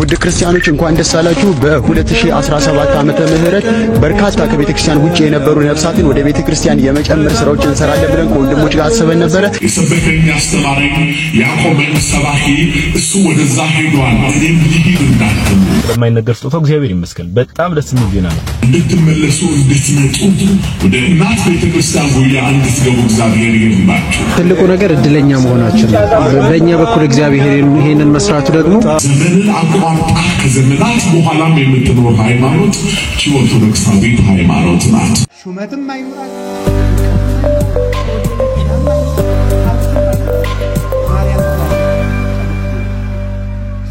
ውድ ክርስቲያኖች እንኳን ደስ አላችሁ። በ2017 ዓመተ ምህረት በርካታ ከቤተክርስቲያን ውጪ የነበሩ ነፍሳትን ወደ ቤተክርስቲያን የመጨመር ስራዎችን እንሰራለን ብለን ከወንድሞች ጋር አስበን ነበረ። የሰበከኝ አስተማረኝ ያቆመኝ ሰባኪ እሱ ወደዛ ሄዷል። እኔም ልሂድ እንዳትሉ በማይነገር ስጦታው እግዚአብሔር ይመስገን በጣም ደስ የሚል ዜና ነው። እንድትመለሱ እንድትመጡ ወደ እናት ቤተክርስቲያን ጉያ እንድትገቡ እግዚአብሔር ይርዳችሁ። ትልቁ ነገር እድለኛ መሆናችን ነው። በእኛ በኩል እግዚአብሔር ይሄንን መስራቱ ደግሞ ዘመንን አቋርጣ ከዘመናት በኋላም የምትኖር ሃይማኖት ኦርቶዶክሳዊት ሃይማኖት ናት። ሹመትም አይኖራል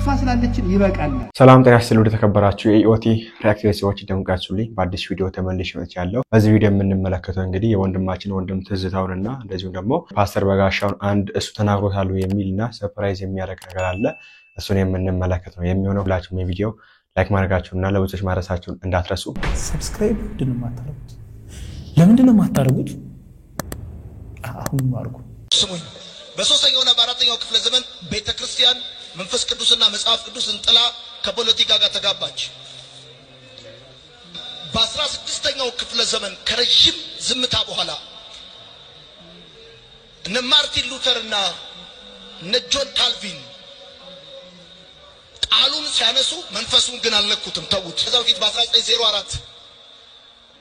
ፋስላለችን ይበቃል። ሰላም ጤና ይስጥልኝ ወደ ተከበራችሁ የኢኦቲ ሪአክቲቭ ሰዎች ደምቃችሁልኝ በአዲስ ቪዲዮ ተመልሼ መጥቻለሁ። በዚህ ቪዲዮ የምንመለከተው እንግዲህ የወንድማችን ወንድም ትዝታውንና እንደዚሁም ደግሞ ፓስተር በጋሻውን አንድ እሱ ተናግሮታል የሚልና ሰርፕራይዝ የሚያደርግ ነገር አለ። እሱን የምንመለከት ነው የሚሆነው። ሁላችሁም የቪዲዮ ላይክ ማድረጋችሁንና ለብዙዎች ማድረሳችሁን እንዳትረሱ። ሰብስክራይብ ማታረጉት ለምንድነው ማታረጉት? አሁን ማርኩ ስሙኝ። በሶስተኛውና በአራተኛው ክፍለ ዘመን ቤተክርስቲያን መንፈስ ቅዱስና መጽሐፍ ቅዱስን ጥላ ከፖለቲካ ጋር ተጋባች። በ16ኛው ክፍለ ዘመን ከረጅም ዝምታ በኋላ እነ ማርቲን ሉተርና እነ ጆን ካልቪን ቃሉን ሲያነሱ መንፈሱን ግን አልነኩትም፣ ተውት። ከዛ በፊት በ1904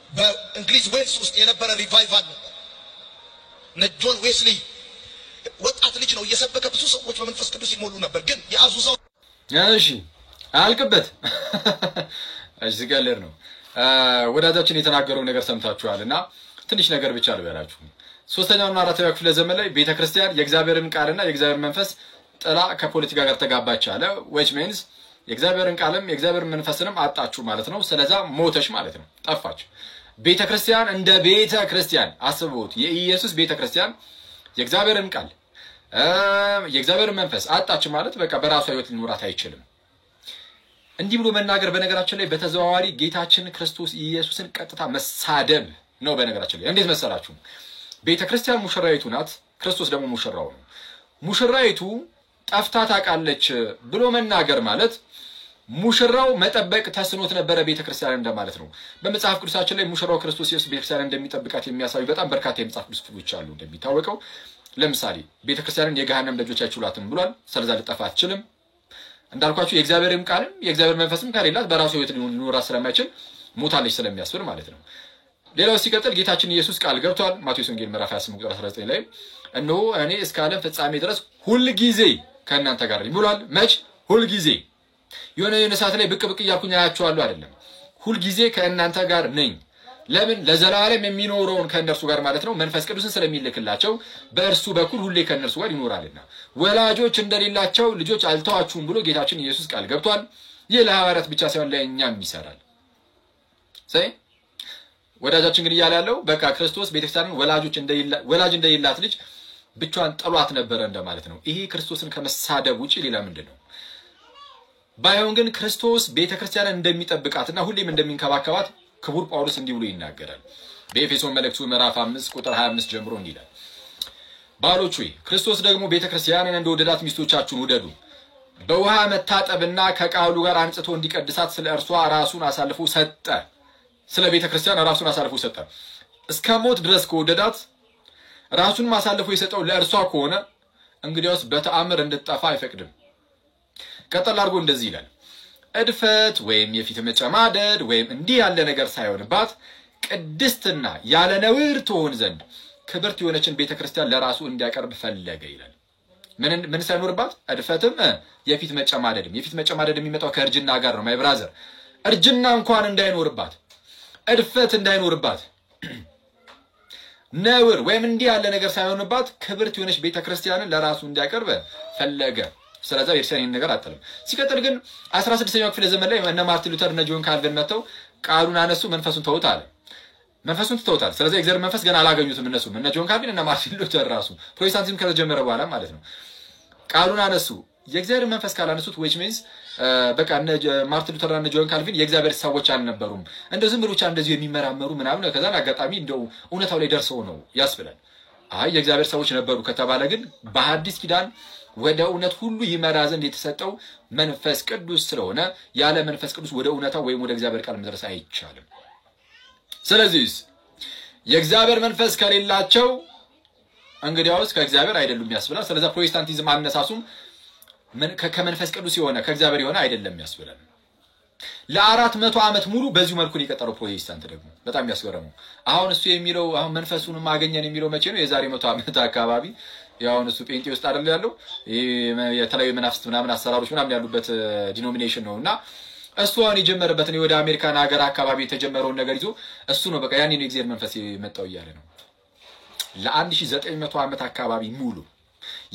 በእንግሊዝ ዌልስ ውስጥ የነበረ ሪቫይቫል ነበር። እነ ጆን ዌስሊ ወጣት ልጅ ነው እየሰበከ ብዙ ሰዎች በመንፈስ ቅዱስ ይሞሉ ነበር። ግን ያዙዛው እሺ አልቅበት እሺ ጋለር ነው ወዳጃችን የተናገረው ነገር ሰምታችኋልና ትንሽ ነገር ብቻ ልበላችሁ። ሶስተኛውና አራተኛው ክፍለ ዘመን ላይ ቤተክርስቲያን የእግዚአብሔርን ቃልና የእግዚአብሔር መንፈስ ጥላ ከፖለቲካ ጋር ተጋባች አለ። which means የእግዚአብሔርን ቃልም የእግዚአብሔር መንፈስንም አጣችሁ ማለት ነው። ስለዛ ሞተሽ ማለት ነው፣ ጠፋች። ቤተክርስቲያን እንደ ቤተክርስቲያን አስቡት። የኢየሱስ ቤተክርስቲያን የእግዚአብሔርን ቃል የእግዚአብሔርን መንፈስ አጣች ማለት በቃ በራሷ ህይወት ሊኖራት አይችልም። እንዲህ ብሎ መናገር በነገራችን ላይ በተዘዋዋሪ ጌታችን ክርስቶስ ኢየሱስን ቀጥታ መሳደብ ነው። በነገራችን ላይ እንዴት መሰላችሁ? ቤተክርስቲያን ሙሽራይቱ ናት፣ ክርስቶስ ደግሞ ሙሽራው ነው። ሙሽራይቱ ጠፍታ ታውቃለች ብሎ መናገር ማለት ሙሽራው መጠበቅ ተስኖት ነበረ ቤተክርስቲያን እንደማለት ነው። በመጽሐፍ ቅዱሳችን ላይ ሙሽራው ክርስቶስ ኢየሱስ ቤተክርስቲያን እንደሚጠብቃት የሚያሳዩ በጣም በርካታ የመጽሐፍ ቅዱስ ክፍሎች አሉ። እንደሚታወቀው ለምሳሌ ቤተክርስቲያንን የገሃነም ደጆች አይችሏትም ብሏል። ስለዛ ልጠፋ አትችልም። እንዳልኳችሁ የእግዚአብሔርም ቃልም የእግዚአብሔር መንፈስም ከሌላት በራሱ ህይወት ሊኖራት ስለማይችል ሞታለች ስለሚያስብል ማለት ነው። ሌላው ሲቀጥል ጌታችን ኢየሱስ ቃል ገብቷል። ማቴዎስ ወንጌል ምዕራፍ 28 ቁጥር 19 ላይ እነሆ እኔ እስከ ዓለም ፍጻሜ ድረስ ሁል ጊዜ ከእናንተ ጋር ነኝ ብሏል። መች? ሁል ጊዜ። የሆነ ሰዓት ላይ ብቅ ብቅ እያልኩኝ አያችኋለሁ አይደለም፣ ሁል ጊዜ ከእናንተ ጋር ነኝ። ለምን? ለዘላለም የሚኖረውን ከእነርሱ ጋር ማለት ነው መንፈስ ቅዱስን ስለሚልክላቸው በእርሱ በኩል ሁሌ ከእነርሱ ጋር ይኖራልና። ወላጆች እንደሌላቸው ልጆች አልተዋችሁም ብሎ ጌታችን ኢየሱስ ቃል ገብቷል። ይህ ለሐዋርያት ብቻ ሳይሆን ለእኛም ይሰራል። ወዳጃችን ግን እያለ ያለው በቃ ክርስቶስ ቤተክርስቲያንን ወላጅ እንደሌላት ልጅ ብቻዋን ጥሏት ነበር እንደማለት ነው። ይሄ ክርስቶስን ከመሳደብ ውጪ ሌላ ምንድነው? ባይሆን ግን ክርስቶስ ቤተክርስቲያንን እንደሚጠብቃትና ሁሌም እንደሚንከባከባት ክቡር ጳውሎስ እንዲህ ብሎ ይናገራል። በኤፌሶን መልእክቱ ምዕራፍ 5 ቁጥር 25 ጀምሮ እንዲህ ይላል፣ ባሎች ሆይ ክርስቶስ ደግሞ ቤተክርስቲያንን እንደወደዳት ሚስቶቻችሁን ውደዱ። በውሃ መታጠብና ከቃሉ ጋር አንጽቶ እንዲቀድሳት ስለ እርሷ ራሱን አሳልፎ ሰጠ። ስለ ቤተክርስቲያን ራሱን አሳልፎ ሰጠ። እስከ ሞት ድረስ ከወደዳት ራሱን ማሳልፎ የሰጠው ለእርሷ ከሆነ እንግዲያውስ በተአምር እንድትጠፋ አይፈቅድም። ቀጥል አድርጎ እንደዚህ ይላል፣ እድፈት ወይም የፊት መጨማደድ ወይም እንዲህ ያለ ነገር ሳይሆንባት ቅድስትና ያለ ነውር ትሆን ዘንድ ክብርት የሆነችን ቤተክርስቲያን ለራሱ እንዲያቀርብ ፈለገ ይላል። ምን ሳይኖርባት? እድፈትም የፊት መጨማደድም። የፊት መጨማደድ የሚመጣው ከእርጅና ጋር ነው። ማይ ብራዘር፣ እርጅና እንኳን እንዳይኖርባት፣ እድፈት እንዳይኖርባት፣ ነውር ወይም እንዲህ ያለ ነገር ሳይሆንባት ክብርት የሆነች ቤተክርስቲያንን ለራሱ እንዲያቀርብ ፈለገ። ስለዛ የርሰኔን ነገር አጥተለም። ሲቀጥል ግን 16ኛው ክፍለ ዘመን ላይ እነ ማርቲን ሉተር እና ጆን ካልቪን መተው ቃሉን አነሱ፣ መንፈሱን ተውታል። መንፈሱን ተውታል። ስለዚህ እግዚአብሔር መንፈስ ገና አላገኙትም እነሱ እነ ጆን ካልቪን እና ማርቲን ሉተር ራሱ ፕሮቴስታንቲዝም ከተጀመረ በኋላ ማለት ነው። ቃሉን አነሱ። የእግዚአብሔር መንፈስ ካላነሱት which means በቃ እነ ማርቲን ሉተር እና ጆን ካልቪን የእግዚአብሔር ሰዎች አልነበሩም። እንደው ዝም ብሎ ብቻ እንደዚህ የሚመራመሩ ምናምን ከዛ አጋጣሚ እንደው እውነታው ላይ ደርሰው ነው ያስብላል። አይ የእግዚአብሔር ሰዎች ነበሩ ከተባለ ግን በሐዲስ ኪዳን ወደ እውነት ሁሉ ይመራ ዘንድ የተሰጠው መንፈስ ቅዱስ ስለሆነ ያለ መንፈስ ቅዱስ ወደ እውነታው ወይም ወደ እግዚአብሔር ቃል መድረስ አይቻልም። ስለዚህ የእግዚአብሔር መንፈስ ከሌላቸው እንግዲያውስ ከእግዚአብሔር አይደሉም ያስብላል። ስለዚህ ፕሮቴስታንቲዝም አነሳሱም ከመንፈስ ቅዱስ የሆነ ከእግዚአብሔር የሆነ አይደለም ያስብላል። ለ400 ዓመት ሙሉ በዚሁ መልኩ የቀጠለው ፕሮቴስታንት ደግሞ በጣም ያስገረመው አሁን እሱ የሚለው አሁን መንፈሱን ማገኘን የሚለው መቼ ነው? የዛሬ 100 ዓመት አካባቢ ያው እሱ ጴንጤ ውስጥ አይደል ያለው የተለያዩ መናፍስት ምናምን አሰራሮች ምናምን ያሉበት ዲኖሚኔሽን ነውና እሱ አሁን የጀመረበትን ወደ አሜሪካን ሀገር አካባቢ የተጀመረውን ነገር ይዞ እሱ ነው በቃ ያኔ ነው እግዚአብሔር መንፈስ የመጣው እያለ ነው። ለ1900 ዓመት አካባቢ ሙሉ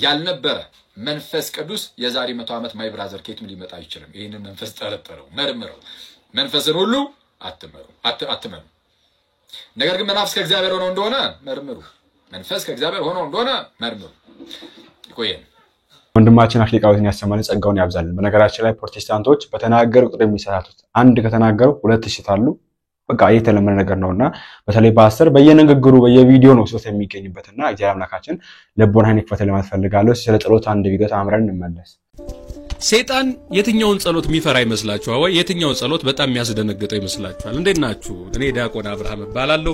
ያልነበረ መንፈስ ቅዱስ የዛሬ 100 ዓመት ማይ ብራዘር ከየትም ሊመጣ አይችልም። ይሄንን መንፈስ ጠረጠረው፣ መርምረው። መንፈስን ሁሉ አትመሩ። ነገር ግን መናፍስ ከእግዚአብሔር ሆኖ እንደሆነ መርምሩ። መንፈስ ከእግዚአብሔር ሆኖ እንደሆነ መርምሩ። ይቆየን። ወንድማችን አክሊቃዊትን ያሰማልን ጸጋውን ያብዛልን። በነገራችን ላይ ፕሮቴስታንቶች በተናገሩ ቁጥር የሚሰራቱት አንድ ከተናገሩ ሁለት ይስታሉ። በቃ የተለመደ ነገር ነውና በተለይ ፓስተር በየንግግሩ በየቪዲዮ ነው ሶስት የሚገኝበትና እግዚአብሔር አምላካችን ልቦናን ይክፈት ለማለት ፈልጋለሁ። ስለ ጸሎት አንድ ቪዲዮ አምረን እንመለስ። ሰይጣን የትኛውን ጸሎት የሚፈራ ይመስላችኋል? ወይ የትኛውን ጸሎት በጣም የሚያስደነግጠው ይመስላችኋል? እንዴት ናችሁ? እኔ ዲያቆን አብርሃም እባላለሁ።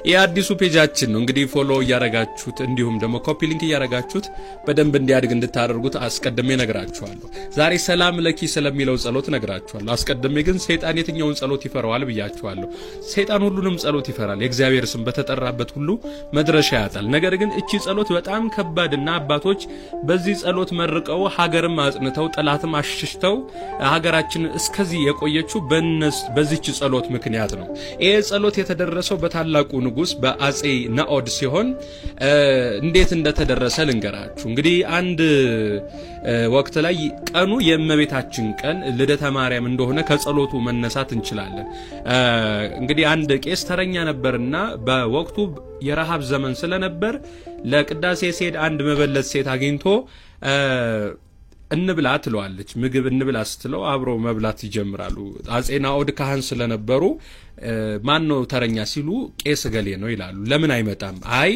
የአዲሱ ፔጃችን ነው እንግዲህ ፎሎ እያረጋችሁት እንዲሁም ደግሞ ኮፒ ሊንክ እያረጋችሁት በደንብ እንዲያድግ እንድታደርጉት አስቀድሜ ነግራችኋለሁ። ዛሬ ሰላም ለኪ ስለሚለው ጸሎት ነግራችኋለሁ። አስቀድሜ ግን ሰይጣን የትኛውን ጸሎት ይፈራዋል ብያችኋለሁ። ሰይጣን ሁሉንም ጸሎት ይፈራል። የእግዚአብሔር ስም በተጠራበት ሁሉ መድረሻ ያጣል። ነገር ግን እቺ ጸሎት በጣም ከባድና አባቶች በዚህ ጸሎት መርቀው ሀገርም አጽንተው ጠላትም አሽሽተው ሀገራችን እስከዚህ የቆየችው በዚህች ጸሎት ምክንያት ነው። ይሄ ጸሎት የተደረሰው በታላቁ ንጉስ በአጼ ናኦድ ሲሆን እንዴት እንደተደረሰ ልንገራችሁ። እንግዲህ አንድ ወቅት ላይ ቀኑ የእመቤታችን ቀን ልደተ ማርያም እንደሆነ ከጸሎቱ መነሳት እንችላለን። እንግዲህ አንድ ቄስ ተረኛ ነበርና በወቅቱ የረሃብ ዘመን ስለነበር ለቅዳሴ ሲሄድ አንድ መበለት ሴት አግኝቶ እንብላ ትለዋለች። ምግብ እንብላ ስትለው አብረው መብላት ይጀምራሉ። አጼ ናኦድ ካህን ስለነበሩ ማን ነው ተረኛ ሲሉ ቄስ ገሌ ነው ይላሉ። ለምን አይመጣም? አይ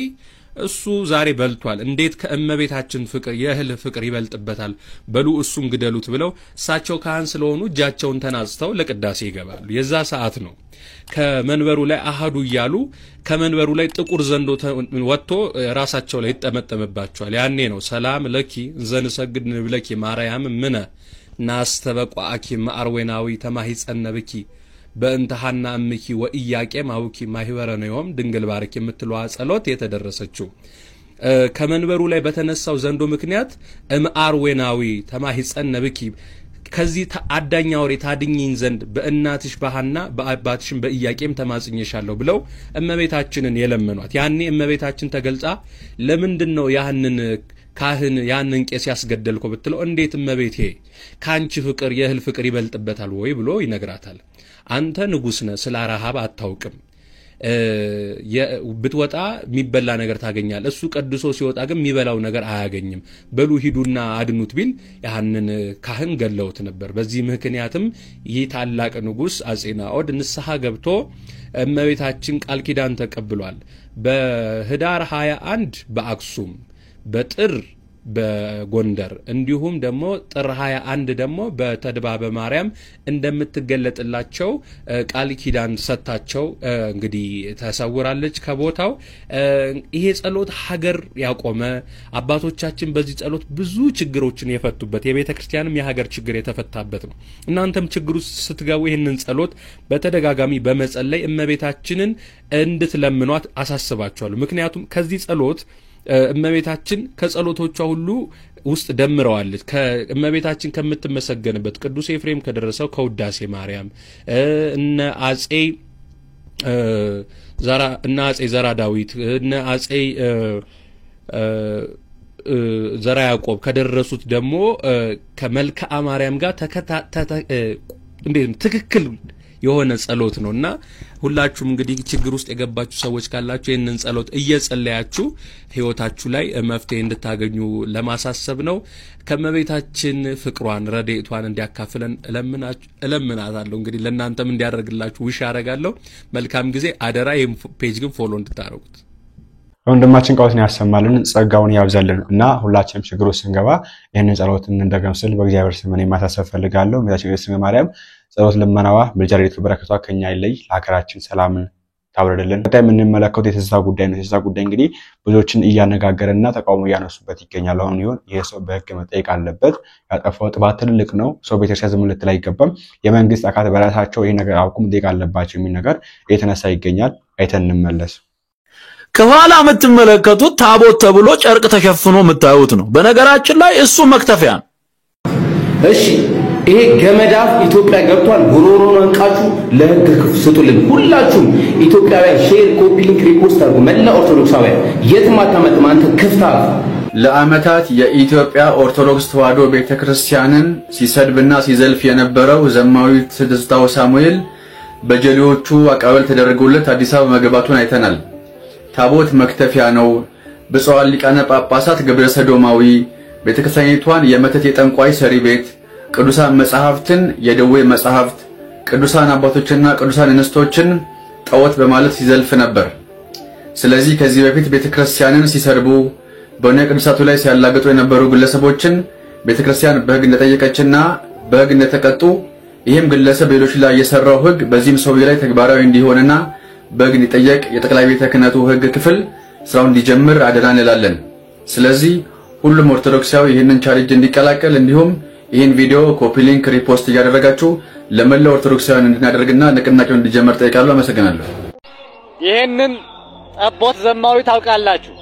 እሱ ዛሬ በልቷል። እንዴት ከእመቤታችን ፍቅር የእህል ፍቅር ይበልጥበታል? በሉ እሱን ግደሉት ብለው እሳቸው ካህን ስለሆኑ እጃቸውን ተናጽተው ለቅዳሴ ይገባሉ። የዛ ሰዓት ነው ከመንበሩ ላይ አሃዱ እያሉ ከመንበሩ ላይ ጥቁር ዘንዶ ወጥቶ ራሳቸው ላይ ይጠመጠምባቸዋል። ያኔ ነው ሰላም ለኪ ዘንሰግድ ንብለኪ ማርያም ምነ ናስተበቋኪ ማርዌናዊ ተማሂጸነብኪ በእንተሃና እምኪ ወኢያቄም አውኪ ማህበረ ነዮም ድንግል ባርኪ የምትለዋ ጸሎት የተደረሰችው ከመንበሩ ላይ በተነሳው ዘንዶ ምክንያት እምአርዌናዊ ተማሂጸነብኪ ከዚህ አዳኛ ወሬ ታድኝኝ ዘንድ በእናትሽ ባሃና በአባትሽም በኢያቄም ተማጽኘሻለሁ ብለው እመቤታችንን የለመኗት። ያኔ እመቤታችን ተገልጻ ለምንድነው ያንን ካህን ያንን ቄስ ያስገደልከው ብትለው እንዴት እመቤቴ ካንቺ ፍቅር የእህል ፍቅር ይበልጥበታል ወይ ብሎ ይነግራታል። አንተ ንጉስ ነህ ስለ ረሃብ አታውቅም። ብትወጣ የሚበላ ነገር ታገኛለህ። እሱ ቀድሶ ሲወጣ ግን የሚበላው ነገር አያገኝም። በሉ ሂዱና አድኑት ቢል ያንን ካህን ገለውት ነበር። በዚህ ምክንያትም ይህ ታላቅ ንጉስ አጼ ናኦድ ንስሐ ገብቶ እመቤታችን ቃል ኪዳን ተቀብሏል። በህዳር 21 በአክሱም በጥር በጎንደር እንዲሁም ደግሞ ጥር 21 ደግሞ በተድባበ ማርያም እንደምትገለጥላቸው ቃል ኪዳን ሰጣቸው። እንግዲህ ተሰውራለች ከቦታው። ይሄ ጸሎት ሀገር ያቆመ አባቶቻችን በዚህ ጸሎት ብዙ ችግሮችን የፈቱበት የቤተ ክርስቲያንም የሀገር ችግር የተፈታበት ነው። እናንተም ችግሩ ስትገቡ ይሄንን ጸሎት በተደጋጋሚ በመጸለይ እመቤታችንን እንድትለምኗት አሳስባችኋለሁ። ምክንያቱም ከዚህ ጸሎት እመቤታችን ከጸሎቶቿ ሁሉ ውስጥ ደምረዋለች። ከእመቤታችን ከምትመሰገንበት ቅዱስ ኤፍሬም ከደረሰው ከውዳሴ ማርያም እነ አጼ ዘራ ዳዊት እነ አጼ ዘራ ያዕቆብ ከደረሱት ደግሞ ከመልክዓ ማርያም ጋር ትክክል የሆነ ጸሎት ነውና ሁላችሁም እንግዲህ ችግር ውስጥ የገባችሁ ሰዎች ካላችሁ ይሄንን ጸሎት እየጸለያችሁ ህይወታችሁ ላይ መፍትሄ እንድታገኙ ለማሳሰብ ነው። ከመቤታችን ፍቅሯን ረድኤቷን እንዲያካፍለን እለምናታለሁ። እንግዲህ ለእናንተም እንዲያደርግላችሁ ውሽ ያደርጋለሁ። መልካም ጊዜ። አደራ ይሄን ፔጅ ግን ፎሎ እንድታረጉት። ወንድማችን ቃውትን ያሰማልን ጸጋውን ያብዛልን እና ሁላችንም ችግር ውስጥ ስንገባ ይሄንን ጸሎትን እንደገምስል በእግዚአብሔር ስም እኔ ማሳሰብ ፈልጋለሁ። እመቤታችን ቅድስት ማርያም ጸሎት ልመናዋ ምልጃሪቱ በረከቷ ከኛ ይለይ ለሀገራችን ሰላምን ታውረድልን። በጣም የምንመለከተው የትዝታ ጉዳይ ነው። የትዝታ ጉዳይ እንግዲህ ብዙዎችን እያነጋገረና ተቃውሞ እያነሱበት ይገኛል። አሁን ይሁን ይሄ ሰው በህግ መጠየቅ አለበት። ያጠፋው ጥፋት ትልቅ ነው። ሰው ቤተክርስቲያን ዝም ልትል አይገባም። የመንግስት አካላት በራሳቸው ይሄ ነገር አውቁም መጠየቅ አለባቸው የሚል ነገር እየተነሳ ይገኛል። አይተን እንመለስ። ከኋላ የምትመለከቱት ታቦት ተብሎ ጨርቅ ተሸፍኖ የምታዩት ነው። በነገራችን ላይ እሱ መክተፊያ ነው። እሺ ይሄ ገመዳፍ ኢትዮጵያ ገብቷል። ጉሮሮን አንቃችሁ ለህግ ስጡልን። ሁላችሁም ኢትዮጵያውያን ሼር፣ ኮፒ ሊንክ፣ ሪፖስት አድርጉ። መላ ኦርቶዶክሳውያን የትም አታመልጥም አንተ ክፍታፍ። ለአመታት የኢትዮጵያ ኦርቶዶክስ ተዋሕዶ ቤተክርስቲያንን ሲሰድብና ሲዘልፍ የነበረው ዘማዊ ትዝታው ሳሙኤል በጀሌዎቹ አቀባበል ተደረገለት አዲስ አበባ መግባቱን አይተናል። ታቦት መክተፊያ ነው። ብፁዓን ሊቃነ ጳጳሳት ገብረ ሰዶማዊ ቤተክርስቲያኒቷን የመተት የጠንቋይ ሰሪ ቤት፣ ቅዱሳን መጻሕፍትን የደዌ መጻሕፍት፣ ቅዱሳን አባቶችና ቅዱሳን እንስቶችን ጣዖት በማለት ሲዘልፍ ነበር። ስለዚህ ከዚህ በፊት ቤተክርስቲያንን ሲሰርቡ በእነ ቅዱሳቱ ላይ ሲያላግጡ የነበሩ ግለሰቦችን ቤተክርስቲያን በሕግ እንደጠየቀችና በሕግ እንደተቀጡ ይህም ግለሰብ ሌሎች ላይ የሰራው ሕግ በዚህም ሰው ላይ ተግባራዊ እንዲሆንና በሕግ እንዲጠየቅ የጠቅላይ ቤተ ክህነቱ ሕግ ክፍል ስራውን እንዲጀምር አደራ እንላለን። ስለዚህ ሁሉም ኦርቶዶክሳዊ ይህንን ቻሌንጅ እንዲቀላቀል እንዲሁም ይህን ቪዲዮ ኮፒ ሊንክ ሪፖስት እያደረጋችሁ ለመላው ኦርቶዶክሳውያን እንድናደርግና ንቅናቄው እንዲጀምር ጠይቃለሁ። አመሰግናለሁ። ይህንን ጠቦት ዘማዊ ታውቃላችሁ።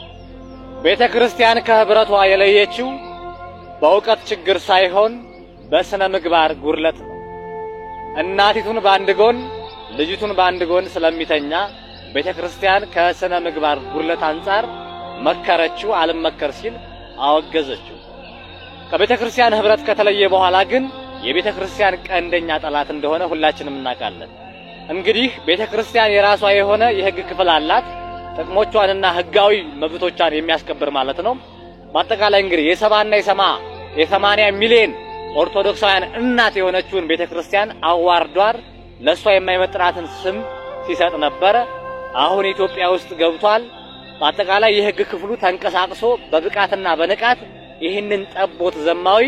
ቤተክርስቲያን ከህብረቷ የለየችው በእውቀት ችግር ሳይሆን በስነ ምግባር ጉድለት ነው። እናቲቱን በአንድ ጎን ልጅቱን በአንድ ጎን ስለሚተኛ ቤተክርስቲያን ከስነ ምግባር ጉድለት አንፃር መከረችው። አልመከር ሲል አወገዘችው። ከቤተክርስቲያን ህብረት ከተለየ በኋላ ግን የቤተክርስቲያን ቀንደኛ ጠላት እንደሆነ ሁላችንም እናውቃለን። እንግዲህ ቤተክርስቲያን የራሷ የሆነ የህግ ክፍል አላት። ጥቅሞቿንና ህጋዊ መብቶቿን የሚያስከብር ማለት ነው። በአጠቃላይ እንግዲህ የ70 ሚሊዮን ኦርቶዶክሳውያን እናት የሆነችውን ቤተክርስቲያን አዋርዷር ለሷ የማይመጥናትን ስም ሲሰጥ ነበር። አሁን ኢትዮጵያ ውስጥ ገብቷል። በአጠቃላይ የህግ ክፍሉ ተንቀሳቅሶ በብቃትና በንቃት ይህንን ጠቦት ዘማዊ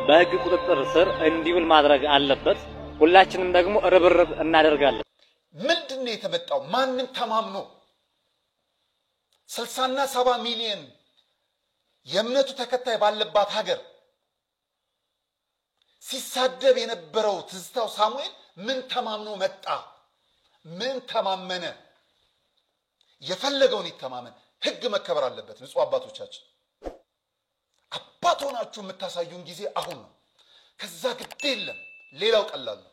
በህግ ቁጥጥር ስር እንዲውል ማድረግ አለበት። ሁላችንም ደግሞ ርብርብ እናደርጋለን። ምንድነው የተመጣው? ማንንም ተማምኖ 60 እና 70 ሚሊዮን የእምነቱ ተከታይ ባለባት ሀገር ሲሳደብ የነበረው ትዝታው ሳሙኤል ምን ተማምኖ መጣ? ምን ተማመነ? የፈለገውን ይተማመን። ህግ መከበር አለበት። ንጹህ አባቶቻችን አባት ሆናችሁ የምታሳዩን ጊዜ አሁን ነው። ከዛ ግድ የለም። ሌላው ቀላል ነው።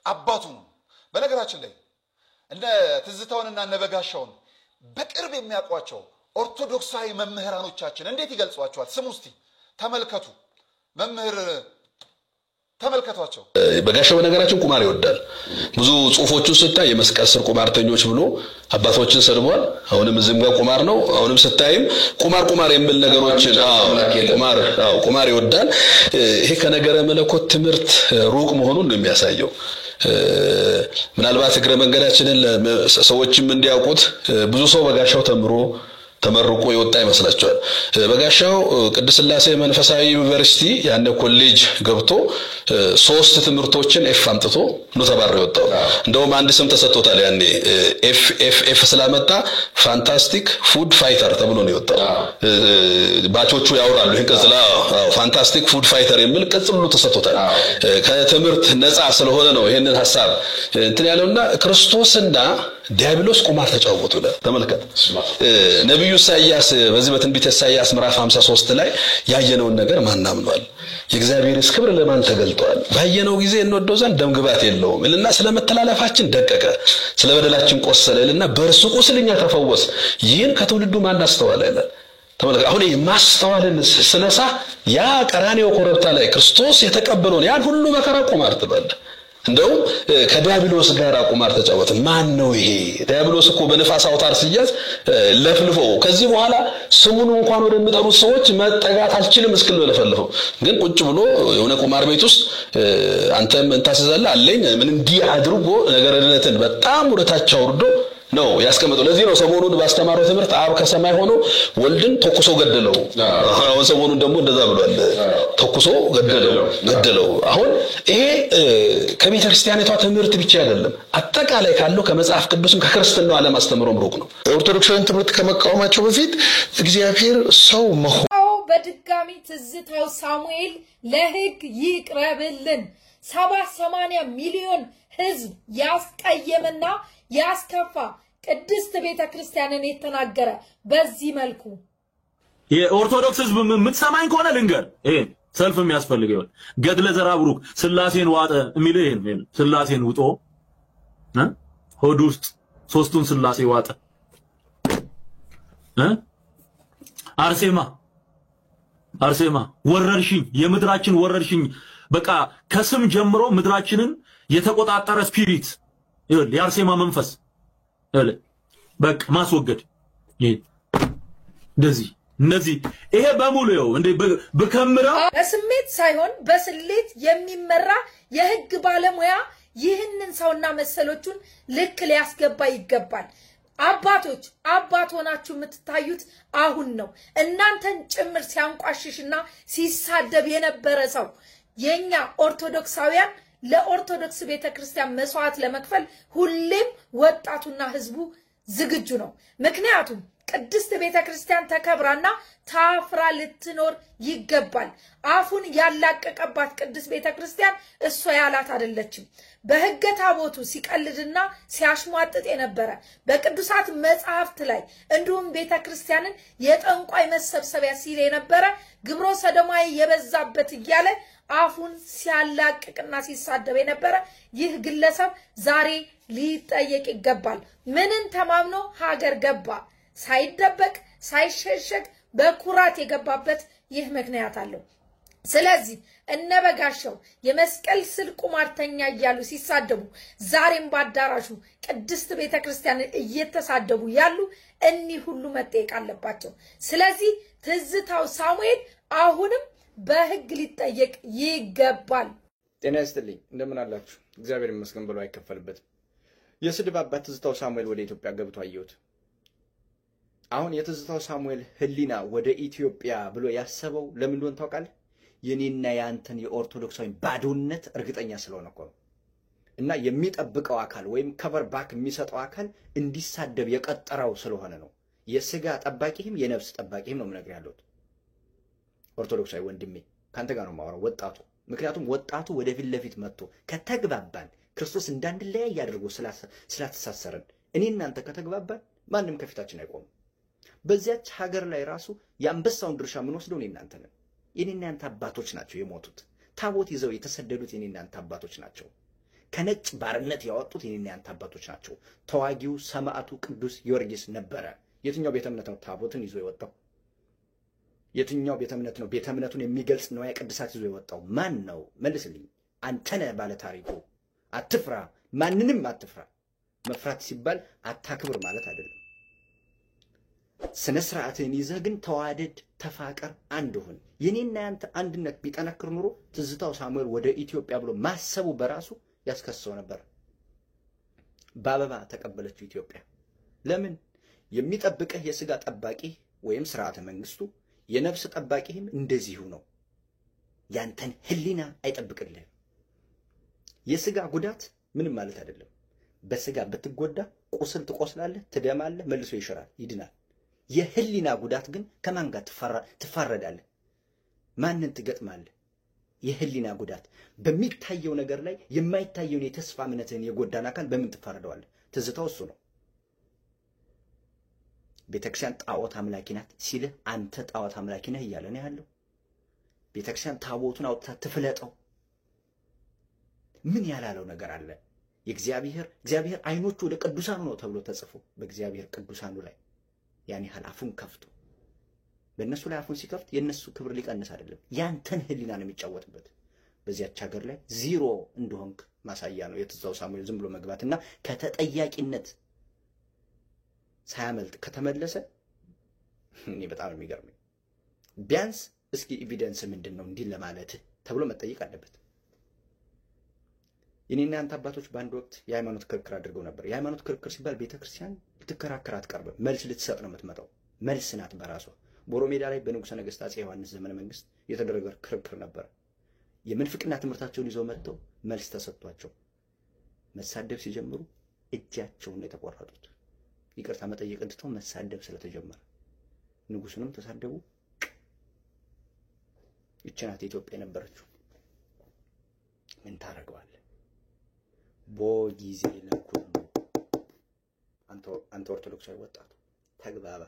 አባቱ ነው። በነገራችን ላይ እነ ትዝታውንና እነ በጋሻውን በቅርብ የሚያውቋቸው ኦርቶዶክሳዊ መምህራኖቻችን እንዴት ይገልጿቸዋል? ስሙ እስቲ ተመልከቱ። መምህር ተመልከቷቸው። በጋሻው በነገራችን ቁማር ይወዳል። ብዙ ጽሁፎቹን ስታይ የመስቀል ስር ቁማርተኞች ብሎ አባቶችን ሰድቧል። አሁንም እዚህም ጋር ቁማር ነው። አሁንም ስታይም ቁማር የሚል ነገሮችን ቁማር ይወዳል። ይሄ ከነገረ መለኮት ትምህርት ሩቅ መሆኑን ነው የሚያሳየው። ምናልባት እግረ መንገዳችንን ሰዎችም እንዲያውቁት ብዙ ሰው በጋሻው ተመርቆ የወጣ ይመስላችኋል። በጋሻው ቅድስት ሥላሴ መንፈሳዊ ዩኒቨርሲቲ ያነ ኮሌጅ ገብቶ 3 ትምህርቶችን ኤፍ አምጥቶ ነው ተባረው የወጣው። እንደውም አንድ ስም ተሰጥቶታል። ያኔ ኤፍ ስላመጣ ፋንታስቲክ ፉድ ፋይተር ተብሎ ነው የወጣው። ባቾቹ ያወራሉ ይሄን ቅጽላ ፋንታስቲክ ፉድ ፋይተር የሚል ቅጽሉ ተሰጥቶታል። ከትምህርት ነፃ ስለሆነ ነው ይሄንን ሐሳብ እንትን ያለውና ክርስቶስና ዲያብሎስ ቁማር ተጫወቱ። ተመልከት። ነብዩ ኢሳይያስ በዚህ በትንቢተ ኢሳይያስ ምዕራፍ 53 ላይ ያየነውን ነገር ማን አምኗል? የእግዚአብሔርስ ክብር ለማን ተገልጧል? ባየነው ጊዜ እንወደው ዘንድ ደምግባት የለውም እልና ስለመተላለፋችን ደቀቀ፣ ስለበደላችን ቆሰለ እልና በእርሱ ቁስል እኛ ተፈወስ። ይህን ከትውልዱ ማን አስተዋለ ይላል። ተመልከት። አሁን ማስተዋልን ስነሳ ያ ቀራንዮ ኮረብታ ላይ ክርስቶስ የተቀበለውን ያን ሁሉ መከራ ቁማር ትበል። እንደው ከዲያብሎስ ጋር ቁማር ተጫወተ። ማን ነው ይሄ? ዲያብሎስ እኮ በነፋስ አውታር ሲያዝ ለፍልፎ ከዚህ በኋላ ስሙን እንኳን ወደሚጠሩት ሰዎች መጠጋት አልችልም እስክል ለፈልፈው። ግን ቁጭ ብሎ የሆነ ቁማር ቤት ውስጥ አንተም እንታሰዛለህ አለኝ ምን እንዲህ አድርጎ ነገረድነትን በጣም ወደታች አውርዶ ነው ያስቀመጠው። ለዚህ ነው ሰሞኑን ባስተማረው ትምህርት አብ ከሰማይ ሆኖ ወልድን ተኩሶ ገደለው። አሁን ሰሞኑን ደግሞ እንደዛ ብሏል፣ ተኩሶ ገደለው። አሁን ይሄ ከቤተ ክርስቲያኒቷ ትምህርት ብቻ አይደለም፣ አጠቃላይ ካለው ከመጽሐፍ ቅዱስም ከክርስትናው ዓለም አስተምሮም ሩቅ ነው። ኦርቶዶክሳውያን ትምህርት ከመቃወማቸው በፊት እግዚአብሔር ሰው መሆን በድጋሚ ትዝታው ሳሙኤል ለሕግ ይቅረብልን። 70-80 ሚሊዮን ህዝብ ያስቀየመና ያስከፋ ቅድስት ቤተክርስቲያንን የተናገረ በዚህ መልኩ የኦርቶዶክስ ህዝብ የምትሰማኝ ከሆነ ልንገር፣ ይሄ ሰልፍ የሚያስፈልገው ገድለ ዘራብሩክ ስላሴን ዋጠ የሚል ይሄን ስላሴን ውጦ ሆድ ውስጥ ሶስቱን ስላሴ ዋጠ። አርሴማ ወረርሽኝ፣ የምድራችን ወረርሽኝ፣ በቃ ከስም ጀምሮ ምድራችንን የተቆጣጠረ ስፒሪት ይል የአርሴማ መንፈስ ይል በቃ ማስወገድ እነዚህ ይሄ በሙሉ ነው እንዴ በከምራው በስሜት ሳይሆን በስሌት የሚመራ የህግ ባለሙያ ይህንን ሰውና መሰሎቹን ልክ ሊያስገባ ይገባል። አባት ሆናችሁ የምትታዩት አሁን ነው። እናንተን ጭምር ሲያንቋሽሽና ሲሳደብ የነበረ ሰው የኛ ኦርቶዶክሳውያን ለኦርቶዶክስ ቤተክርስቲያን መስዋዕት ለመክፈል ሁሌም ወጣቱና ህዝቡ ዝግጁ ነው። ምክንያቱም ቅድስት ቤተክርስቲያን ተከብራና ታፍራ ልትኖር ይገባል። አፉን ያላቀቀባት ቅድስት ቤተክርስቲያን እሷ ያላት አይደለችም። በህገ ታቦቱ ሲቀልድና ሲያሽሟጥጥ የነበረ በቅዱሳት መጻሕፍት ላይ እንዲሁም ቤተክርስቲያንን የጠንቋይ መሰብሰቢያ ሲል የነበረ ግብረ ሰዶማዊ የበዛበት እያለ አፉን ሲያላቅቅና ሲሳደብ የነበረ ይህ ግለሰብ ዛሬ ሊጠየቅ ይገባል። ምንን ተማምኖ ሀገር ገባ? ሳይደበቅ ሳይሸሸግ በኩራት የገባበት ይህ ምክንያት አለው። ስለዚህ እነበጋሻው የመስቀል ስል ቁማርተኛ እያሉ ሲሳደቡ ዛሬም ባዳራሹ ቅድስት ቤተክርስቲያንን እየተሳደቡ ያሉ እኒህ ሁሉ መጠየቅ አለባቸው። ስለዚህ ትዝታው ሳሙኤል አሁንም በህግ ሊጠየቅ ይገባል። ጤና ይስጥልኝ፣ እንደምን አላችሁ? እግዚአብሔር ይመስገን ብሎ አይከፈልበትም። የስድብ አባት ትዝታው ሳሙኤል ወደ ኢትዮጵያ ገብቶ አየሁት። አሁን የትዝታው ሳሙኤል ህሊና ወደ ኢትዮጵያ ብሎ ያሰበው ለምን እንደሆነ ታውቃለህ? የኔና ያንተን የኦርቶዶክሳዊ ባዶነት እርግጠኛ ስለሆነ እኮ ነው። እና የሚጠብቀው አካል ወይም ከቨር ባክ የሚሰጠው አካል እንዲሳደብ የቀጠረው ስለሆነ ነው። የስጋ ጠባቂህም የነፍስ ጠባቂህም ነው የምነግርህ ያለሁት። ኦርቶዶክሳዊ ወንድሜ ካንተ ጋር ነው የማወራው፣ ወጣቱ። ምክንያቱም ወጣቱ ወደፊት ለፊት መጥቶ ከተግባባን ክርስቶስ እንዳንለያይ አድርጎ ስላተሳሰረን እኔ እናንተ ከተግባባን ማንም ከፊታችን አይቆምም። በዚያች ሀገር ላይ ራሱ የአንበሳውን ድርሻ ምን ወስደው እኔ እናንተ ነን። የኔና ያንተ አባቶች ናቸው የሞቱት። ታቦት ይዘው የተሰደዱት የኔና ያንተ አባቶች ናቸው። ከነጭ ባርነት ያወጡት የኔና ያንተ አባቶች ናቸው። ተዋጊው ሰማዕቱ ቅዱስ ጊዮርጊስ ነበረ። የትኛው ቤተ እምነት ነው ታቦትን ይዞ የወጣው? የትኛው ቤተ እምነት ነው ቤተ እምነቱን የሚገልጽ ንዋየ ቅድሳት ይዞ የወጣው? ማን ነው? መልስልኝ። አንተ ነህ ባለ ታሪኩ። አትፍራ፣ ማንንም አትፍራ። መፍራት ሲባል አታክብር ማለት አይደለም። ስነ ስርዓትን ይዘህ ግን ተዋደድ፣ ተፋቀር፣ አንድ ሁን። የኔና ያንተ አንድነት ቢጠነክር ኑሮ ትዝታው ሳሙኤል ወደ ኢትዮጵያ ብሎ ማሰቡ በራሱ ያስከሰው ነበር። በአበባ ተቀበለችው ኢትዮጵያ። ለምን? የሚጠብቅህ የስጋ ጠባቂ ወይም ስርዓተ መንግስቱ፣ የነፍስ ጠባቂህም እንደዚሁ ነው። ያንተን ህሊና አይጠብቅልህም። የስጋ ጉዳት ምንም ማለት አይደለም። በስጋ ብትጎዳ ቁስል ትቆስላለህ፣ ትደማለህ፣ መልሶ ይሽራል፣ ይድናል። የህሊና ጉዳት ግን ከማን ጋር ትፋረዳለህ? ማንን ትገጥማለህ? የህሊና ጉዳት በሚታየው ነገር ላይ የማይታየውን የተስፋ እምነትህን የጎዳን አካል በምን ትፋረደዋለህ? ትዝታው እሱ ነው። ቤተክርስቲያን ጣዖት አምላኪ ናት ሲልህ አንተ ጣዖት አምላኪ ነህ እያለ ነው ያለው። ቤተክርስቲያን ታቦቱን አውጥታ ትፍለጠው። ምን ያላለው ነገር አለ? እግዚአብሔር አይኖቹ ወደ ቅዱሳኑ ነው ተብሎ ተጽፎ በእግዚአብሔር ቅዱሳኑ ላይ ያን ያህል አፉን ከፍቶ በእነሱ ላይ አፉን ሲከፍት የእነሱ ክብር ሊቀንስ አይደለም፣ ያንተን ህሊና ነው የሚጫወትበት። በዚያች ሀገር ላይ ዚሮ እንደሆንክ ማሳያ ነው የትዝታው ሳሙኤል ዝም ብሎ መግባትና ከተጠያቂነት ሳያመልጥ ከተመለሰ እኔ በጣም የሚገርመኝ ቢያንስ እስኪ ኤቪደንስ ምንድነው እንዲህ ለማለት ተብሎ መጠየቅ አለበት። የኔና አንተ አባቶች በአንድ ወቅት የሃይማኖት ክርክር አድርገው ነበር። የሃይማኖት ክርክር ሲባል ቤተክርስቲያን ልትከራከር አትቀርብም፣ መልስ ልትሰጥ ነው የምትመጣው። መልስ ናት በራሷ። ቦሮ ሜዳ ላይ በንጉሠ ነገሥት አፄ ዮሐንስ ዘመነ መንግስት የተደረገ ክርክር ነበር። የምንፍቅና ትምህርታቸውን ይዘው መጥተው መልስ ተሰጥቷቸው መሳደብ ሲጀምሩ እጃቸውን ነው የተቆረጡት። ይቅርታ መጠየቅ እንትተው መሳደብ ስለተጀመረ ንጉሱንም ተሳደቡ። ይችናት ኢትዮጵያ ነበረችው። ምን ታረጋዋለህ? ቦጊዜ ለኩሉ አንተ ኦርቶዶክሳዊ ወጣቱ ተግባባ፣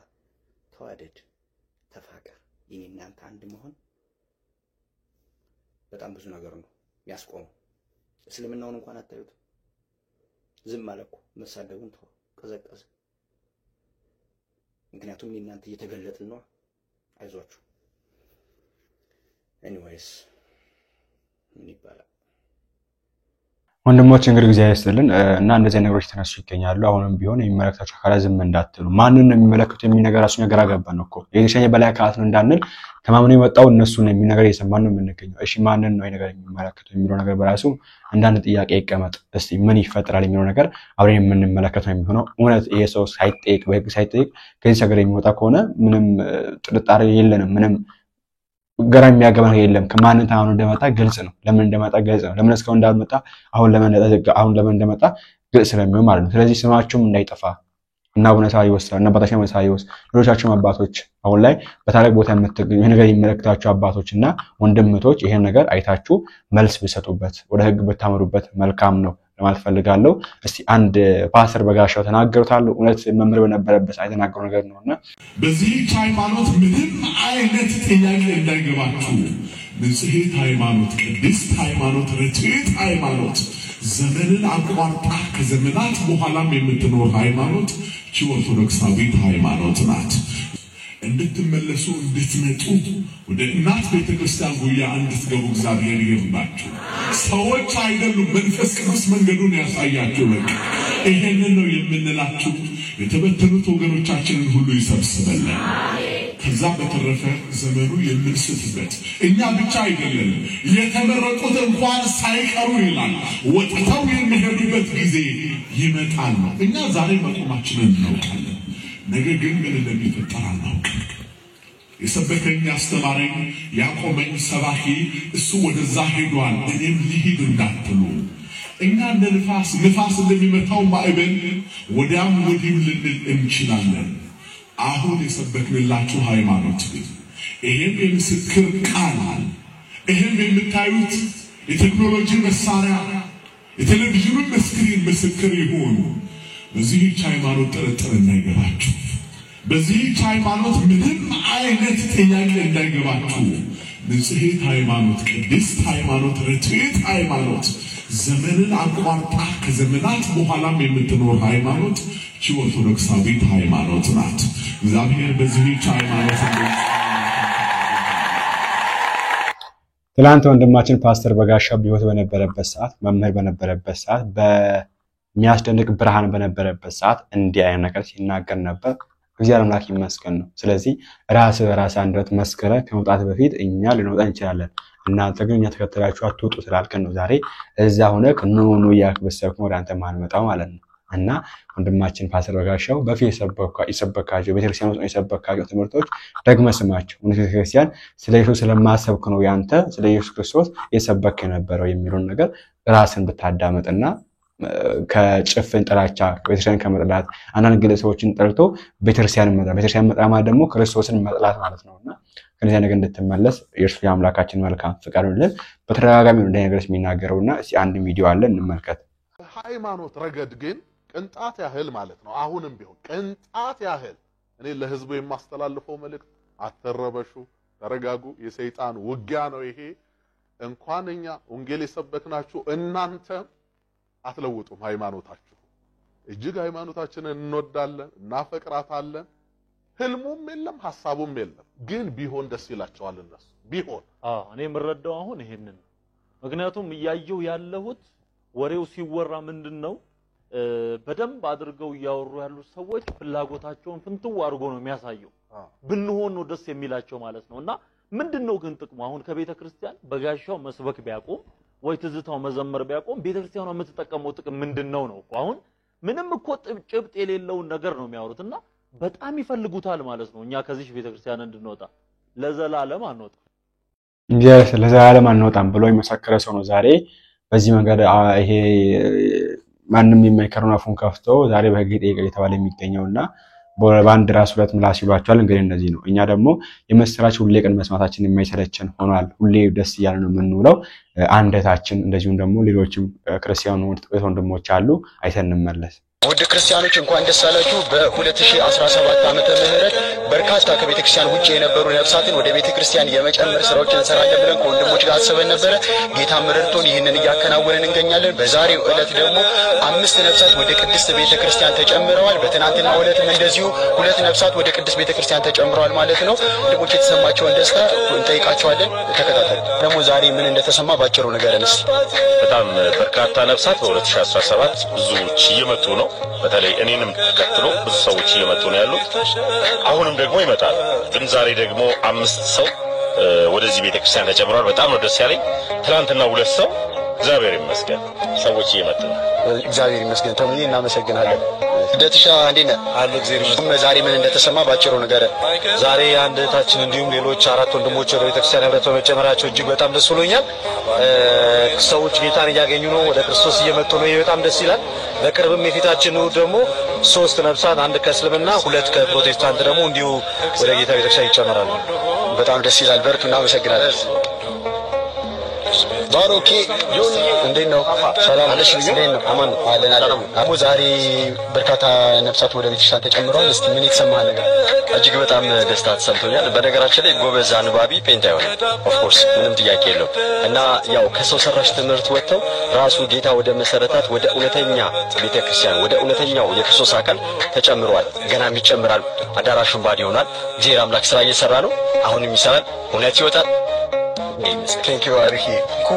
ተዋደድ፣ ተፋቀር። የኔና አንተ አንድ መሆን በጣም ብዙ ነገር ነው ያስቆመው። እስልምናውን እንኳን አታዩት፣ ዝም አለ እኮ። መሳደቡን ተው፣ ቀዘቀዘ። ምክንያቱም እኔና አንተ እየተገለጥን ነው። አይዟችሁ። ኤኒዌይስ ምን ይባላል ወንድሞች እንግዲህ እግዚአብሔር ይስጥልን እና እንደዚህ ነገሮች ተነሱ ይገኛሉ። አሁንም ቢሆን የሚመለከታቸው አካላት ዝም እንዳትሉ። ማንን ነው የሚመለከቱ የሚል ነገር ራሱ ነገር አገባን እኮ የግሸኝ በላይ አካላት ነው እንዳንል ተማምኖ የመጣው እነሱ ነው የሚል ነገር እየሰማን ነው የምንገኘው። እሺ ማንን ነው ይሄ ነገር የሚመለከቱ የሚለው ነገር በራሱ አንዳንድ ጥያቄ ይቀመጥ። እስቲ ምን ይፈጠራል የሚለው ነገር አብረን የምንመለከተው የሚሆነው። እውነት ይሄ ሰው ሳይጠይቅ በህግ ሳይጠይቅ ከዚህ ሀገር የሚወጣ ከሆነ ምንም ጥርጣሬ የለንም። ምንም ግራ የሚያገባ ነገር የለም። ከማንን ታውኑ እንደመጣ ግልጽ ነው። ለምን እንደመጣ ግልጽ ነው። ለምን እስካሁን እንዳልመጣ አሁን ለምን እንደመጣ ግልጽ ስለሚሆን ማለት ነው። ስለዚህ ስማቸውም እንዳይጠፋ እና አቡነ ሳዊሮስ እና አባታችን አቡነ ሳዊሮስ ሌሎቻችሁም አባቶች አሁን ላይ በታላቅ ቦታ የምትገኙ ይሄ ነገር የሚመለከታችሁ አባቶችና ወንድምቶች ይሄን ነገር አይታችሁ መልስ ብሰጡበት፣ ወደ ህግ ብታመሩበት መልካም ነው ለማለት ፈልጋለሁ። እስቲ አንድ ፓስተር በጋሻው ተናገሩታል። እውነት መምህር በነበረበት አይተናገሩ ነገር ነውና በዚህ ሃይማኖት ምንም አይነት ጥያቄ እንዳይገባችሁ ንጽሕት ሃይማኖት፣ ቅድስት ሃይማኖት፣ ርትዕት ሃይማኖት ዘመንን አቋርጣ ከዘመናት በኋላም የምትኖር ሃይማኖት ኦርቶዶክሳዊት ሃይማኖት ናት። እንድትመለሱ እንድትመጡ ወደ እናት ቤተክርስቲያን ጉያ እንድትገቡ እግዚአብሔር ይርዳችሁ። ሰዎች አይደሉም፣ መንፈስ ቅዱስ መንገዱን ያሳያችሁ። በቃ ይሄንን ነው የምንላችሁ። የተበተኑት ወገኖቻችንን ሁሉ ይሰብስበልን። ከዛ በተረፈ ዘመኑ የምንስትበት እኛ ብቻ አይደለንም፣ የተመረጡት እንኳን ሳይቀሩ ይላል ወጥተው የሚሄዱበት ጊዜ ይመጣል ነው። እኛ ዛሬ መቆማችንን እናውቃለን፣ ነገ ግን ምን እንደሚፈጠር አናውቅም። የሰበከኝ አስተማረኝ ያቆመኝ ሰባኪ እሱ ወደዛ ሄዷል፣ እኔም ልሂድ እንዳትሉ። እኛ እንደ ንፋስ እንደሚመታው ማዕበል ወዲያም ወዲህም ልንል እንችላለን። አሁን የሰበክንላችሁ ሃይማኖት ግን ይሄም የምስክር ቃል፣ ይሄም የምታዩት የቴክኖሎጂ መሳሪያ፣ የቴሌቪዥኑ ስክሪን ምስክር ይሆኑ። በዚህ ሃይማኖት ጥርጥር እንዳይገባችሁ፣ በዚህ ሃይማኖት ምንም አይነት ጥያቄ እንዳይገባችሁ። ንጽሕት ሃይማኖት፣ ቅድስት ሃይማኖት፣ ርትዕት ሃይማኖት ዘመንን አቋርጣ ከዘመናት በኋላም የምትኖር ሃይማኖት ኦርቶዶክሳዊት ሃይማኖት ናት። እግዚአብሔር በዚህ ሃይማኖት ትላንት ወንድማችን ፓስተር በጋሻው በሕይወት በነበረበት ሰዓት፣ መምህር በነበረበት ሰዓት፣ በሚያስደንቅ ብርሃን በነበረበት ሰዓት እንዲህ አይነት ነገር ሲናገር ነበር። እግዚአብሔር አምላክ ይመስገን ነው። ስለዚህ ራስ በራስ አንደበት መስከረ ከመውጣት በፊት እኛ ልንወጣ እንችላለን። እናንተ ግን እኛ ተከተላችሁ አትወጡ ስላልከን ነው ዛሬ እዛ ሆነ ከኖኑ ያክበሰብኩ ወደ አንተ ማንመጣው ማለት ነው። እና ወንድማችን ፓስተር በጋሻው በፊት የሰበካቸው ቤተክርስቲያን ውስጥ የሰበካቸው ትምህርቶች ደግመ ስማቸው። ቤተክርስቲያን ስለ ኢየሱስ ስለማሰብክ ነው ያንተ ስለ ኢየሱስ ክርስቶስ የሰበክ የነበረው የሚሉን ነገር ራስን ብታዳመጥና ከጭፍን ጥላቻ ቤተክርስቲያን ከመጥላት አንዳንድ ግለሰቦችን ጠልቶ ቤተክርስቲያን መጥላት ማለት ደግሞ ክርስቶስን መጥላት ማለት ነውና ከነዚያ ነገር እንድትመለስ የእርሱ የአምላካችን መልካም ፍቃድ ይሁንልን። በተደጋጋሚ ነው ነገር የሚናገረውና እስቲ አንድ ቪዲዮ አለ እንመልከት። ሃይማኖት ረገድ ግን ቅንጣት ያህል ማለት ነው አሁንም ቢሆን ቅንጣት ያህል እኔ ለህዝቡ የማስተላልፈው መልእክት አተረበሹ፣ ተረጋጉ። የሰይጣን ውጊያ ነው ይሄ። እንኳን እኛ ወንጌል የሰበክናችሁ እናንተ አትለውጡም ሃይማኖታችሁ። እጅግ ሃይማኖታችንን እንወዳለን፣ እናፈቅራታለን። ህልሙም የለም ሐሳቡም የለም፣ ግን ቢሆን ደስ ይላቸዋል እነሱ ቢሆን። እኔ የምረዳው አሁን ይሄንን ምክንያቱም እያየው ያለሁት ወሬው ሲወራ ምንድነው በደንብ አድርገው ያወሩ ያሉት ሰዎች ፍላጎታቸውን ፍንትው አድርጎ ነው የሚያሳየው። ብንሆን ነው ደስ የሚላቸው ማለት ነውና ምንድነው ግን ጥቅሙ? አሁን ከቤተ ክርስቲያን በጋሻው መስበክ ቢያቆም ወይ ትዝታው መዘመር ቢያቆም ቤተክርስቲያኗ የምትጠቀመው ጥቅም ምንድነው ነው? አሁን ምንም እኮ ጭብጥ የሌለው ነገር ነው የሚያወሩትና በጣም ይፈልጉታል ማለት ነው። እኛ ከዚህ ቤተክርስቲያን እንድንወጣ ለዘላለም አንወጣ ለዘላለም አንወጣም ብሎ የመሰከረ ሰው ነው ዛሬ በዚህ መንገድ ይሄ ማንንም የማይከረው አፉን ከፍቶ ዛሬ በህግ ጠይቀ የተባለ የሚገኘውና በባንድ ራስ ሁለት ምላስ ይሏቸዋል። እንግዲህ እንደዚህ ነው። እኛ ደግሞ የመስራች ሁሌ ቀን መስማታችን የማይሰለቸን ሆኗል። ሁሌ ደስ እያለ ነው የምንውለው። አንደታችን እንደዚሁም ደግሞ ሌሎችም ክርስቲያኑ ወንድሞች አሉ። አይተን እንመለስ። ውድ ክርስቲያኖች እንኳን ደስ አላችሁ። በ2017 ዓመተ ምህረት በርካታ ከቤተክርስቲያን ውጪ የነበሩ ነፍሳትን ወደ ቤተክርስቲያን የመጨመር ስራዎችን እንሰራለን ብለን ከወንድሞች ጋር አስበን ነበረ። ጌታ መረድቶን ይህንን እያከናወንን እንገኛለን። በዛሬው ዕለት ደግሞ 5 ነፍሳት ወደ ቅድስት ቤተክርስቲያን ተጨምረዋል። በትናንትናው ዕለትም እንደዚሁ 2 ነፍሳት ወደ ቅድስት ቤተክርስቲያን ተጨምረዋል ማለት ነው። ወንድሞች የተሰማቸውን ደስታ እንጠይቃቸዋለን። ተከታተሉ። ደግሞ ዛሬ ምን እንደተሰማ ባጭሩ ንገረን እስቲ። በጣም በርካታ ነፍሳት በ2017 ብዙዎች እየመጡ ነው። በተለይ እኔንም ተከትሎ ብዙ ሰዎች እየመጡ ነው ያሉት። አሁንም ደግሞ ይመጣል። ግን ዛሬ ደግሞ 5 ሰው ወደዚህ ቤተክርስቲያን ተጨምሯል። በጣም ነው ደስ ያለኝ። ትናንትና 2 ሰው እግዚአብሔር ይመስገን ሰዎች እየመጡ ነው። እግዚአብሔር ይመስገን። ተሙኒ እናመሰግናለን። ደትሻ እንዴት ነህ? አለ እግዚአብሔር ይመስገን። ዛሬ ምን እንደተሰማ ባጭሩ ንገረን። ዛሬ አንድ እህታችን እንዲሁም ሌሎች 4 ወንድሞች ወደ ቤተክርስቲያን ህብረት በመጨመራቸው እጅግ በጣም ደስ ብሎኛል። ሰዎች ጌታን እያገኙ ነው፣ ወደ ክርስቶስ እየመጡ ነው። ይሄ በጣም ደስ ይላል። በቅርብም የፊታችን እሑድ ደግሞ 3 ነፍሳት 1 ከእስልምና 2 ከፕሮቴስታንት ደግሞ እንዲሁ ወደ ጌታ ቤተክርስቲያን ይጨመራሉ። በጣም ደስ ይላል። በርቱ። እናመሰግናለን። ባሮኬ ዮኒ እንዴት ነው? ሰላም አለሽ? እንዴት ነው? አማን አለን አለን። አሞ ዛሬ በርካታ ነፍሳት ወደ ቤተክርስቲያን ተጨምረዋል። እስቲ ምን የተሰማህ ነገር? እጅግ በጣም ደስታ ተሰምቶኛል። በነገራችን ላይ ጎበዝ አንባቢ ፔንት አይሆንም። ኦፍ ኮርስ ምንም ጥያቄ የለውም። እና ያው ከሰው ሰራሽ ትምህርት ወጥተው ራሱ ጌታ ወደ መሰረታት ወደ እውነተኛ ቤተክርስቲያን ወደ እውነተኛው የክርስቶስ አካል ተጨምሯል። ገናም ይጨምራል። አዳራሹን ባዶ ይሆናል። እግዚአብሔር አምላክ ስራ እየሰራ ነው። አሁንም ይሰራል። እውነት ይወጣል። ቴንኪው አሪፍ ኩ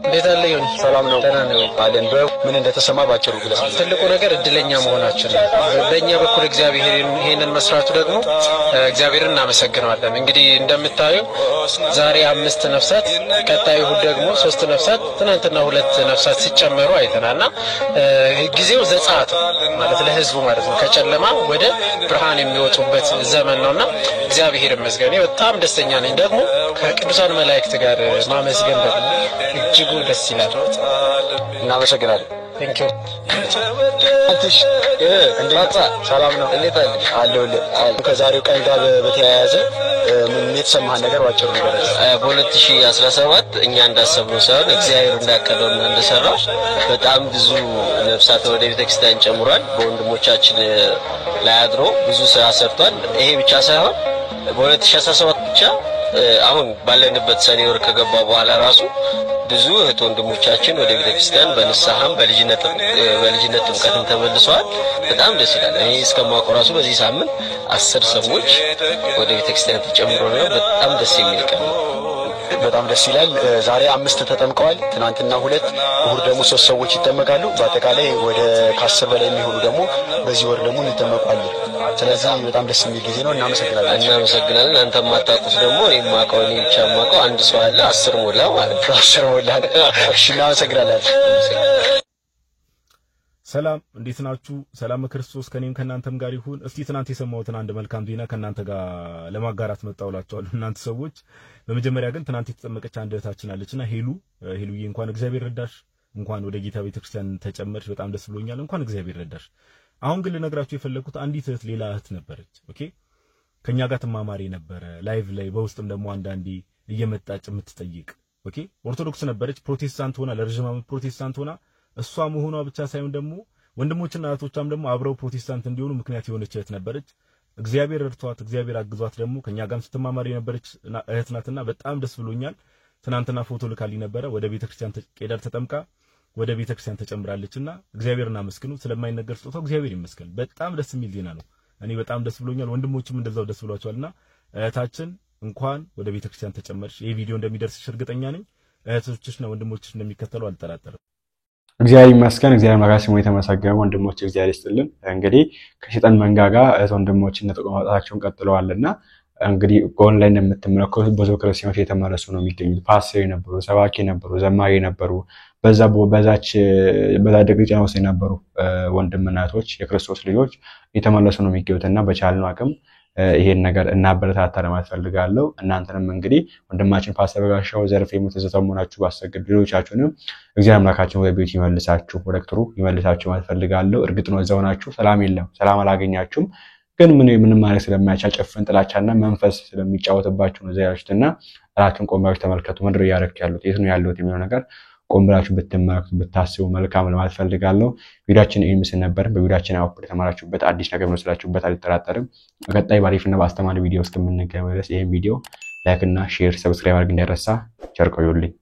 እንዴት አለ ይሁን? ሰላም ነው? ደህና ነው አለን። ምን እንደተሰማ ባጭሩ ግለጽ። ትልቁ ነገር እድለኛ መሆናችን ነው። በእኛ በኩል እግዚአብሔር ይሄንን መስራቱ ደግሞ እግዚአብሔርን እናመሰግናለን። እንግዲህ እንደምታየው ዛሬ 5 ነፍሳት፣ ቀጣዩ እሑድ ደግሞ 3 ነፍሳት፣ ትናንትና 2 ነፍሳት ሲጨመሩ አይተናልና ጊዜው ዘጸአት ማለት ለህዝቡ ማለት ነው ከጨለማ ወደ ብርሃን የሚወጡበት ዘመን ነውና እግዚአብሔር ይመስገን። በጣም ደስተኛ ነኝ። ደግሞ ከቅዱሳን መላእክት ጋር ማመስገን ደግሞ እጅግ ደስ ይላል። እናመሰግናለን። ቴንኪው አንተሽ እንዴት ሰላም ነው? እንዴት አለሁልህ። ከዛሬው ቀን ጋር በተያያዘ ምን የተሰማህ ነገር ባጭሩ ነገር? በ2017 እኛ እንዳሰብነው ሳይሆን እግዚአብሔር እንዳቀደውና እንደሰራው በጣም ብዙ ነፍሳት ወደ ቤተክርስቲያን ጨምሯል። በወንድሞቻችን ላይ አድሮ ብዙ ስራ ሰርቷል። ይሄ ብቻ ሳይሆን በ2017 ብቻ አሁን ባለንበት ሰኔ ወር ከገባ በኋላ ራሱ ብዙ እህት ወንድሞቻችን ወደ ቤተክርስቲያን በንስሐም በልጅነት ጥምቀትም ተመልሰዋል። በጣም ደስ ይላል። እኔ እስከማውቀው ራሱ በዚህ ሳምንት 10 ሰዎች ወደ ቤተክርስቲያን ተጨምረው ነው። በጣም ደስ የሚል ቀን ነው። በጣም ደስ ይላል። ዛሬ 5 ተጠምቀዋል። ትናንትና 2፣ እሑድ ደግሞ 3 ሰዎች ይጠመቃሉ። በአጠቃላይ ወደ ከ10 በላይ የሚሆኑ ደግሞ በዚህ ወር ደግሞ ይጠመቃሉ። ስለዚህ በጣም ደስ የሚል ጊዜ ነው። እናመሰግናለን። አንተ ማጣቁት ደግሞ እኔ ማቀው እኔ ብቻ ማቀው አንድ ሰው አለ 10 ሞላ ማለት ነው። 10 ሞላ። እሺ እናመሰግናለን። ሰላም እንዴት ናችሁ? ሰላም ክርስቶስ ከኔም ከናንተም ጋር ይሁን። እስቲ ትናንት የሰማሁትን አንድ መልካም ዜና ከናንተ ጋር ለማጋራት መጣውላችኋለሁ እናንተ ሰዎች። በመጀመሪያ ግን ትናንት የተጠመቀች አንድ እህታችን አለችና ሄሉዬ እንኳን እግዚአብሔር ረዳሽ፣ እንኳን ወደ ጌታ ቤተክርስቲያን ተጨመርሽ። በጣም ደስ ብሎኛል። እንኳን እግዚአብሔር ረዳሽ። አሁን ግን ልነግራችሁ የፈለኩት አንዲት እህት ሌላ እህት ነበረች። ኦኬ ከኛ ጋር ትማማሪ ነበረ ላይቭ ላይ በውስጥም ደግሞ አንዳንዴ እየመጣች የምትጠይቅ ኦኬ ኦርቶዶክስ ነበረች። ፕሮቴስታንት ሆና ለረጅም ዓመት ፕሮቴስታንት ሆና እሷ መሆኗ ብቻ ሳይሆን ደግሞ ወንድሞችና እህቶቿም ደግሞ አብረው ፕሮቴስታንት እንዲሆኑ ምክንያት የሆነች እህት ነበረች። እግዚአብሔር ረድቷት እግዚአብሔር አግዟት ደግሞ ከኛ ጋርም ስትማማር የነበረች እህት ናትና በጣም ደስ ብሎኛል። ትናንትና ፎቶ ልካልኝ ነበረ። ወደ ቤተክርስቲያን ቄደር ተጠምቃ ወደ ቤተክርስቲያን ተጨምራለችና እግዚአብሔርን አመስግኑ። ስለማይነገር ስጦታው እግዚአብሔር ይመስገን። በጣም ደስ የሚል ዜና ነው። እኔ በጣም ደስ ብሎኛል። ወንድሞችም እንደዛው ደስ ብሏቸዋልና እህታችን እንኳን ወደ ቤተክርስቲያን ተጨመርሽ። ይሄ ቪዲዮ እንደሚደርስሽ እርግጠኛ ነኝ። እህቶችሽና ወንድሞችሽ እንደሚከተሉ አልጠራጠርም። እግዚአብሔር ይመስገን። እግዚአብሔር ማጋስ ነው የተመሰገነ። ወንድሞች እግዚአብሔር ይስጥልን። እንግዲህ ከሸጠን መንጋጋ እህት ወንድሞችን ነጥቆ ማውጣታቸውን ቀጥለዋልና እንግዲህ ኦንላይን የምትመለከቱት ብዙ ክርስቲያኖች የተመለሱ ነው የሚገኙት። ፓስተር የነበሩ፣ ሰባኪ የነበሩ፣ ዘማሪ የነበሩ በዛ ደቂቃ ውስጥ የነበሩ ወንድምና እህቶች የክርስቶስ ልጆች የተመለሱ ነው የሚገኙትና በቻልነው አቅም ይሄን ነገር እናበረታታ ለማለት ፈልጋለሁ። እናንተንም እንግዲህ ወንድማችን ፓስተር በጋሻው ዘርፌ ተዘተሙናችሁ ባሰግድ ሌሎቻችሁንም እግዚአብሔር አምላካችን ወደ ቤት ይመልሳችሁ፣ ወደ ጥሩ ይመልሳችሁ ማለት ፈልጋለሁ። እርግጥ ነው እዛው ናችሁ፣ ሰላም የለም፣ ሰላም አላገኛችሁም። ግን ምንም ማለት ስለማያጫጭፍን ጥላቻና መንፈስ ስለሚጫወትባችሁ ነው ዘያችሁና ራሳችሁን ቆማችሁ ተመልከቱ። ምድር ያረክ ያሉት የት ነው ያሉት የሚለው ነገር ቆም ብላችሁ ብትመለከቱ ብታስቡ መልካም ለማለት ፈልጋለሁ። ቪዲዮአችን ይሄን ምስል ነበር። በቪዲዮአችን አውፕ ተማራችሁበት አዲስ ነገር መስላችሁበት አልተጠራጠርም። በቀጣይ ባሪፍና በአስተማሪ ቪዲዮ እስከምንገናኝ ድረስ ይሄን ቪዲዮ ላይክ እና ሼር ሰብስክራይብ አድርጉ እንዳይረሳ። ቸር ቆዩልኝ።